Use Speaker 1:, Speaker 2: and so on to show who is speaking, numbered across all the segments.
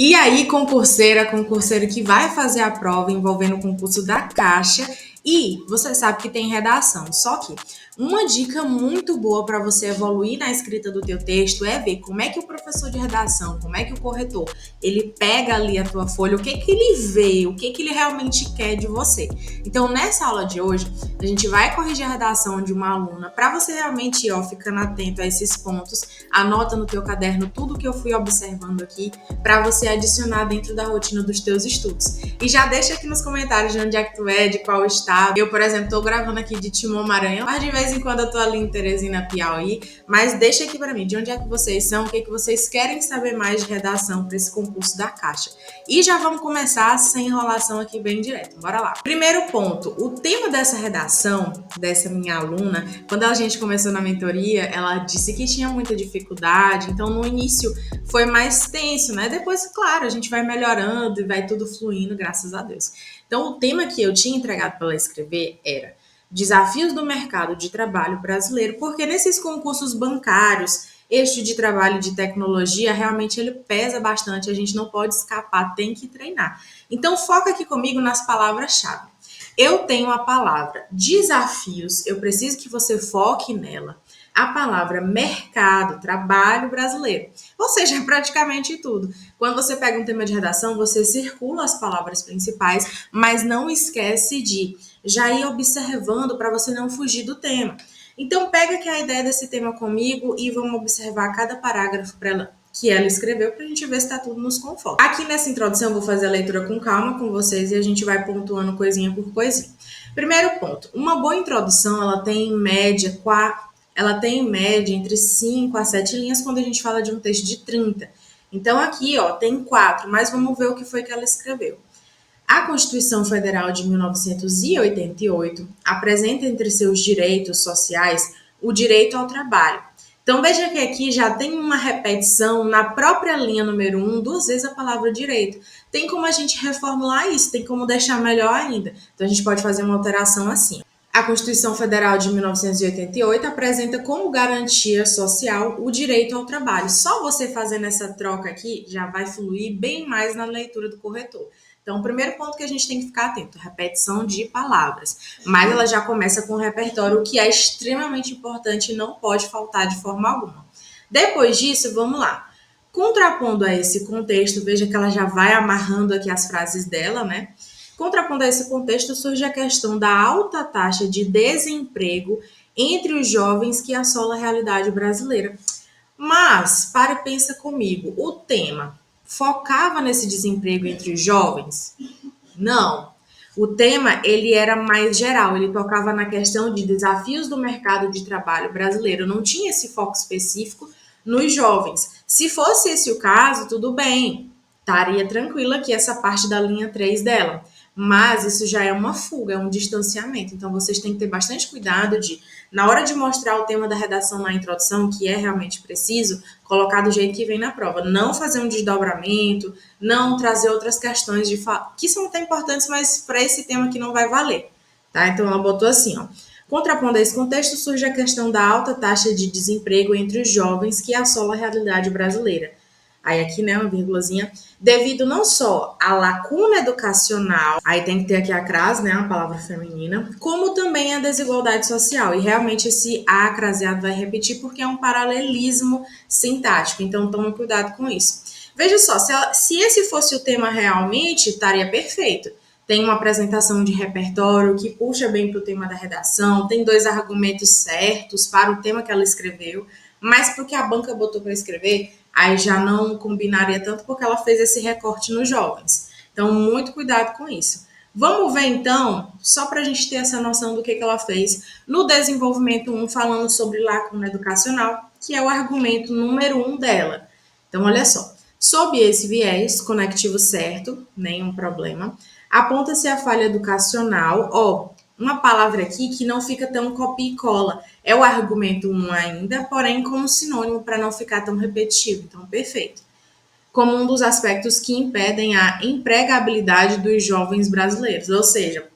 Speaker 1: E aí, concurseiro que vai fazer a prova envolvendo o concurso da Caixa e você sabe que tem redação. Só que uma dica muito boa para você evoluir na escrita do teu texto é ver como é que o professor de redação, como é que o corretor, ele pega ali a tua folha, o que que ele vê, o que que ele realmente quer de você. Então, nessa aula de hoje, a gente vai corrigir a redação de uma aluna para você realmente ir, ficando atento a esses pontos, anota no teu caderno tudo que eu fui observando aqui para você adicionar dentro da rotina dos teus estudos. E já deixa aqui nos comentários de onde é que tu é, de qual estado. Eu, por exemplo, tô gravando aqui de Timon, Maranhão, mas de vez em quando eu tô ali em Teresina, Piauí. Mas deixa aqui para mim, de onde é que vocês são, o que é que vocês querem saber mais de redação para esse concurso da Caixa. E já vamos começar sem enrolação aqui bem direto. Bora lá. Primeiro ponto, o tema dessa redação, dessa minha aluna, quando a gente começou na mentoria, ela disse que tinha muita dificuldade, então no início foi mais tenso, né? Depois, claro, a gente vai melhorando e vai tudo fluindo, graças a Deus. Então, o tema que eu tinha entregado para ela escrever era desafios do mercado de trabalho brasileiro, porque nesses concursos bancários, este de trabalho de tecnologia, realmente ele pesa bastante, a gente não pode escapar, tem que treinar. Então, foca aqui comigo nas palavras-chave. Eu tenho a palavra desafios, eu preciso que você foque nela. A palavra mercado, trabalho brasileiro. Ou seja, praticamente tudo. Quando você pega um tema de redação, você circula as palavras principais, mas não esquece de já ir observando para você não fugir do tema. Então, pega aqui a ideia desse tema comigo e vamos observar cada parágrafo que ela escreveu para a gente ver se está tudo nos conforme. Aqui nessa introdução eu vou fazer a leitura com calma com vocês e a gente vai pontuando coisinha por coisinha. Primeiro ponto, uma boa introdução ela tem em média entre 5 a 7 linhas quando a gente fala de um texto de 30. Então aqui tem 4, mas vamos ver o que foi que ela escreveu. A Constituição Federal de 1988 apresenta entre seus direitos sociais o direito ao trabalho. Então veja que aqui já tem uma repetição na própria linha número 1, 2 vezes a palavra direito. Tem como a gente reformular isso, tem como deixar melhor ainda. Então a gente pode fazer uma alteração assim. A Constituição Federal de 1988 apresenta como garantia social o direito ao trabalho. Só você fazendo essa troca aqui já vai fluir bem mais na leitura do corretor. Então, o primeiro ponto que a gente tem que ficar atento, repetição de palavras. Mas ela já começa com o repertório, o que é extremamente importante e não pode faltar de forma alguma. Depois disso, vamos lá. Contrapondo a esse contexto, veja que ela já vai amarrando aqui as frases dela, né? Contrapondo a esse contexto, surge a questão da alta taxa de desemprego entre os jovens que assola a realidade brasileira. Mas, para e pensa comigo, o tema focava nesse desemprego entre os jovens? Não. O tema ele era mais geral, ele tocava na questão de desafios do mercado de trabalho brasileiro, não tinha esse foco específico nos jovens. Se fosse esse o caso, tudo bem, estaria tranquila aqui essa parte da linha 3 dela. Mas isso já é uma fuga, é um distanciamento. Então vocês têm que ter bastante cuidado de, na hora de mostrar o tema da redação na introdução, que é realmente preciso, colocar do jeito que vem na prova. Não fazer um desdobramento, não trazer outras questões que são até importantes, mas para esse tema aqui não vai valer. Tá? Então ela botou assim, ó. Contrapondo a esse contexto, surge a questão da alta taxa de desemprego entre os jovens que assola a realidade brasileira. Aí aqui, né, uma vírgulazinha, devido não só à lacuna educacional, aí tem que ter aqui a crase, né, uma palavra feminina, como também a desigualdade social. E realmente esse A craseado vai repetir porque é um paralelismo sintático, então tome cuidado com isso. Veja só, se esse fosse o tema realmente, estaria perfeito. Tem uma apresentação de repertório que puxa bem para o tema da redação, tem 2 argumentos certos para o tema que ela escreveu, mas porque a banca botou para escrever, aí já não combinaria tanto porque ela fez esse recorte nos jovens. Então, muito cuidado com isso. Vamos ver então, só para a gente ter essa noção do que ela fez no desenvolvimento 1, falando sobre lacuna educacional, que é o argumento número 1 dela. Então, olha só. Sob esse viés, conectivo certo, nenhum problema, aponta-se a falha educacional, uma palavra aqui que não fica tão copia e cola. É o argumento 1 ainda, porém como sinônimo para não ficar tão repetitivo. Então, perfeito. Como um dos aspectos que impedem a empregabilidade dos jovens brasileiros. Ou seja,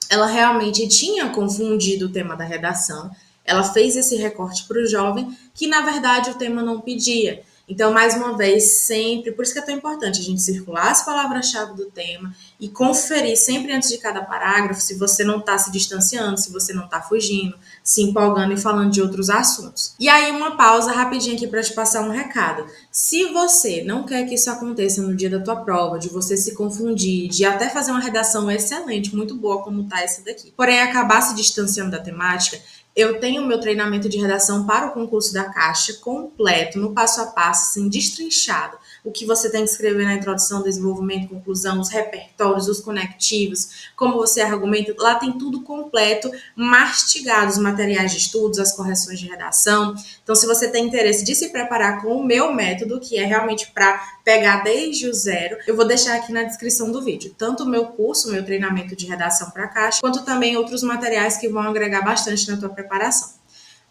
Speaker 1: ela realmente tinha confundido o tema da redação. Ela fez esse recorte para o jovem, que na verdade o tema não pedia. Então, mais uma vez, sempre, por isso que é tão importante a gente circular as palavras-chave do tema e conferir sempre antes de cada parágrafo se você não está se distanciando, se você não está fugindo, se empolgando e falando de outros assuntos. E aí, uma pausa rapidinho aqui para te passar um recado. Se você não quer que isso aconteça no dia da tua prova, de você se confundir, de até fazer uma redação excelente, muito boa como tá essa daqui, porém acabar se distanciando da temática, eu tenho meu treinamento de redação para o concurso da Caixa completo, no passo a passo, assim, destrinchado. O que você tem que escrever na introdução, desenvolvimento, conclusão, os repertórios, os conectivos, como você argumenta. Lá tem tudo completo, mastigado, os materiais de estudos, as correções de redação. Então, se você tem interesse de se preparar com o meu método, que é realmente para pegar desde o zero, eu vou deixar aqui na descrição do vídeo, tanto o meu curso, o meu treinamento de redação para Caixa, quanto também outros materiais que vão agregar bastante na tua preparação.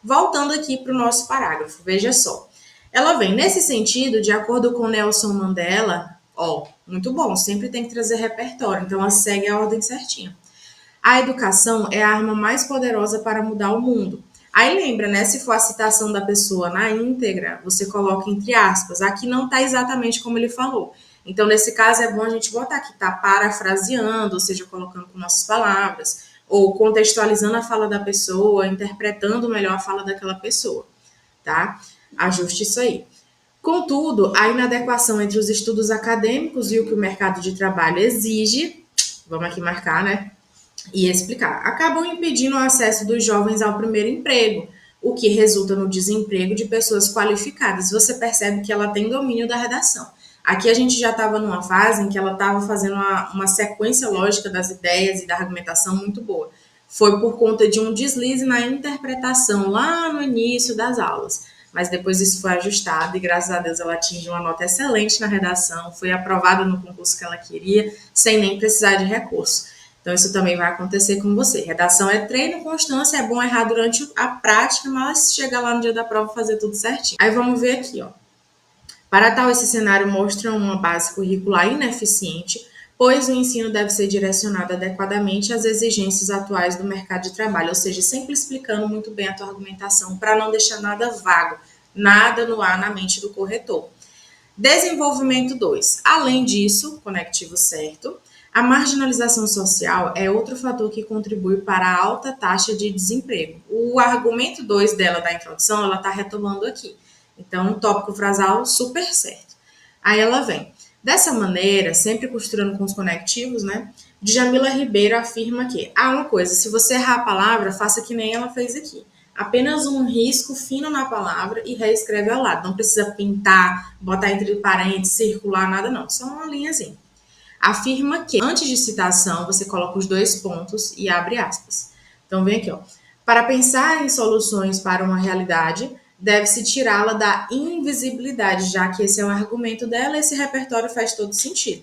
Speaker 1: Voltando aqui para o nosso parágrafo, veja só. Ela vem nesse sentido, de acordo com Nelson Mandela, muito bom, sempre tem que trazer repertório, então ela segue a ordem certinha. A educação é a arma mais poderosa para mudar o mundo. Aí lembra, né? Se for a citação da pessoa na íntegra, você coloca entre aspas. Aqui não está exatamente como ele falou. Então, nesse caso, é bom a gente botar que está parafraseando, ou seja, colocando com nossas palavras, ou contextualizando a fala da pessoa, interpretando melhor a fala daquela pessoa, tá? Ajuste isso aí. Contudo, a inadequação entre os estudos acadêmicos e o que o mercado de trabalho exige, vamos aqui marcar, né? E explicar, acabam impedindo o acesso dos jovens ao primeiro emprego, o que resulta no desemprego de pessoas qualificadas. Você percebe que ela tem domínio da redação. Aqui a gente já estava numa fase em que ela estava fazendo uma sequência lógica das ideias e da argumentação muito boa. Foi por conta de um deslize na interpretação lá no início das aulas. Mas depois isso foi ajustado e, graças a Deus, ela atingiu uma nota excelente na redação, foi aprovada no concurso que ela queria, sem nem precisar de recurso. Então, isso também vai acontecer com você. Redação é treino, constância, é bom errar durante a prática, mas chegar lá no dia da prova fazer tudo certinho. Aí vamos ver aqui, ó. Para tal, esse cenário mostra uma base curricular ineficiente, pois o ensino deve ser direcionado adequadamente às exigências atuais do mercado de trabalho, ou seja, sempre explicando muito bem a tua argumentação para não deixar nada vago, nada no ar na mente do corretor. Desenvolvimento 2. Além disso, conectivo certo, a marginalização social é outro fator que contribui para a alta taxa de desemprego. O argumento 2 dela da introdução, ela está retomando aqui. Então, um tópico frasal super certo. Aí ela vem. Dessa maneira, sempre costurando com os conectivos, né? Djamila Ribeiro afirma que, uma coisa, se você errar a palavra, faça que nem ela fez aqui. Apenas um risco fino na palavra e reescreve ao lado. Não precisa pintar, botar entre parênteses, circular, nada não. Só uma linhazinha. Afirma que, antes de citação, você coloca os dois pontos e abre aspas. Então, vem aqui, ó. Para pensar em soluções para uma realidade, deve-se tirá-la da invisibilidade, já que esse é um argumento dela, esse repertório faz todo sentido.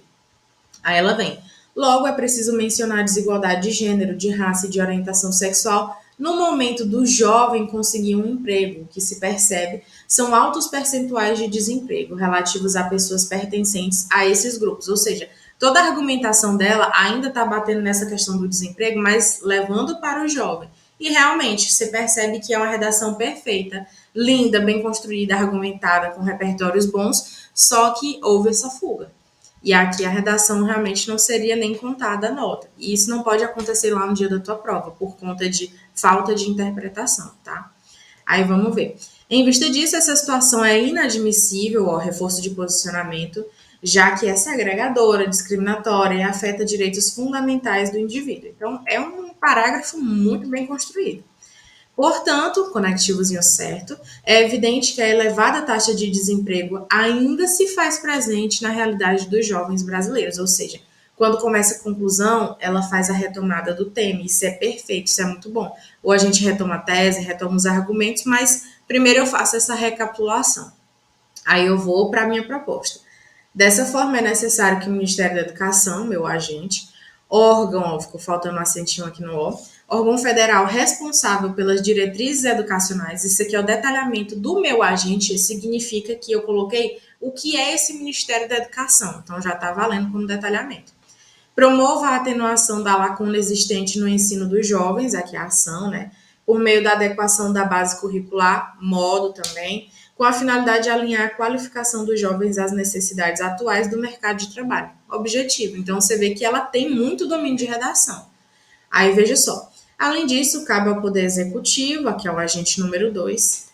Speaker 1: Aí ela vem. Logo, é preciso mencionar a desigualdade de gênero, de raça e de orientação sexual no momento do jovem conseguir um emprego. O que se percebe são altos percentuais de desemprego relativos a pessoas pertencentes a esses grupos, ou seja, toda a argumentação dela ainda está batendo nessa questão do desemprego, mas levando para o jovem. E realmente, você percebe que é uma redação perfeita, linda, bem construída, argumentada, com repertórios bons, só que houve essa fuga. E aqui a redação realmente não seria nem contada a nota. E isso não pode acontecer lá no dia da tua prova, por conta de falta de interpretação, tá? Aí vamos ver. Em vista disso, essa situação é inadmissível ao reforço de posicionamento, já que é segregadora, discriminatória e afeta direitos fundamentais do indivíduo. Então, é um parágrafo muito bem construído. Portanto, conectivozinho certo, é evidente que a elevada taxa de desemprego ainda se faz presente na realidade dos jovens brasileiros, ou seja, quando começa a conclusão, ela faz a retomada do tema. Isso é perfeito, isso é muito bom. Ou a gente retoma a tese, retoma os argumentos, mas primeiro eu faço essa recapitulação. Aí eu vou para a minha proposta. Dessa forma, é necessário que o Ministério da Educação, meu agente, órgão, ficou faltando um acentinho aqui no O, órgão federal responsável pelas diretrizes educacionais, isso aqui é o detalhamento do meu agente, significa que eu coloquei o que é esse Ministério da Educação, então já está valendo como detalhamento. Promova a atenuação da lacuna existente no ensino dos jovens, aqui a ação, né? Por meio da adequação da base curricular, modo também, com a finalidade de alinhar a qualificação dos jovens às necessidades atuais do mercado de trabalho. Objetivo. Então, você vê que ela tem muito domínio de redação. Aí, veja só. Além disso, cabe ao Poder Executivo, que é o agente número 2,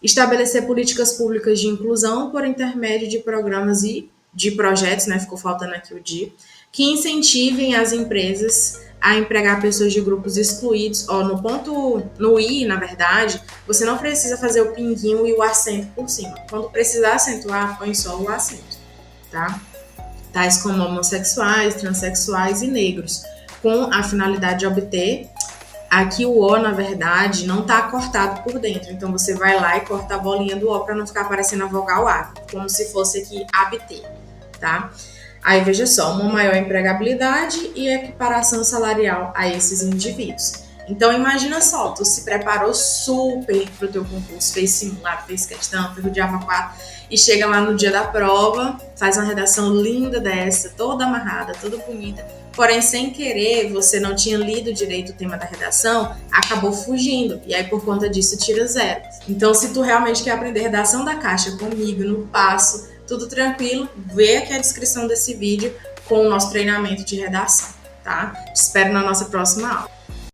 Speaker 1: estabelecer políticas públicas de inclusão por intermédio de programas e de projetos, né? Ficou faltando aqui o de, que incentivem as empresas a empregar pessoas de grupos excluídos. Ó, no I, na verdade, você não precisa fazer o pinguinho e o acento por cima. Quando precisar acentuar, põe só o acento, tá? Tais como homossexuais, transexuais e negros, com a finalidade de obter. Aqui o O, na verdade, não está cortado por dentro. Então, você vai lá e corta a bolinha do O para não ficar aparecendo a vogal A, como se fosse aqui ABT, tá? Aí, veja só, uma maior empregabilidade e equiparação salarial a esses indivíduos. Então, imagina só, tu se preparou super pro teu concurso, fez simulado, fez questão, fez o Diaba 4, e chega lá no dia da prova, faz uma redação linda dessa, toda amarrada, toda bonita, porém, sem querer, você não tinha lido direito o tema da redação, acabou fugindo, e aí por conta disso tira 0. Então, se tu realmente quer aprender redação da caixa comigo, no passo, tudo tranquilo, vê aqui a descrição desse vídeo com o nosso treinamento de redação, tá? Te espero na nossa próxima aula.